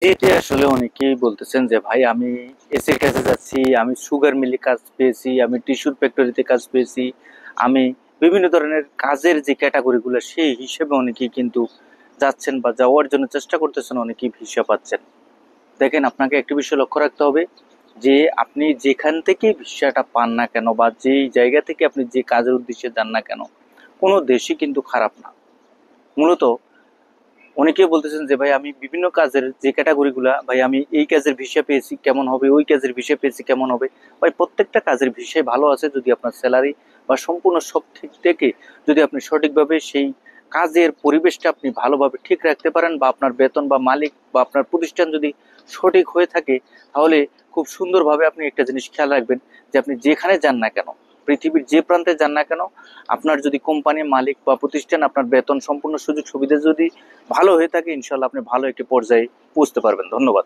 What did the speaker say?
এটি আসলে অনেকেই বলতেছেন যে ভাই আমি এসির কাছে যাচ্ছি, আমি সুগার মিলে কাজ পেয়েছি, আমি টিস্যুর ফ্যাক্টরিতে কাজ পেয়েছি, আমি বিভিন্ন ধরনের কাজের যে ক্যাটাগরিগুলো সেই হিসেবে অনেকেই কিন্তু যাচ্ছেন বা যাওয়ার জন্য চেষ্টা করতেছেন, অনেকেই ভিসা পাচ্ছেন। দেখেন, আপনাকে একটি বিষয় লক্ষ্য রাখতে হবে যে আপনি যেখান থেকে ভিসাটা পান না কেন বা যেই জায়গা থেকে আপনি যে কাজের উদ্দেশ্যে যান না কেন, কোনো দেশই কিন্তু খারাপ না। মূলত অনেকেই বলতেছেন যে ভাই আমি বিভিন্ন কাজের যে ক্যাটাগরি গুলা, ভাই আমি এই কাজের ভিসা পেয়েছি কেমন হবে, ওই কাজের ভিসা পেয়েছি কেমন হবে। ভাই প্রত্যেকটা কাজের ভিসাই ভালো আছে যদি আপনার স্যালারি বা সম্পূর্ণ সব ঠিক থেকে যদি আপনি সঠিকভাবে সেই কাজের পরিবেশটা আপনি ভালোভাবে ঠিক রাখতে পারেন, বা আপনার বেতন বা মালিক বা আপনার প্রতিষ্ঠান যদি সঠিক হয়ে থাকে, তাহলে খুব সুন্দরভাবে আপনি একটা জিনিস খেয়াল রাখবেন যে আপনি যেখানে যান না কেন, পৃথিবীর যে প্রান্তে যান না কেন, আপনার যদি কোম্পানি মালিক বা প্রতিষ্ঠান আপনার বেতন সম্পূর্ণ সুযোগ সুবিধা যদি ভালো হয়ে থাকে, ইনশাল্লাহ আপনি ভালো একটি পর্যায়ে পৌঁছতে পারবেন। ধন্যবাদ।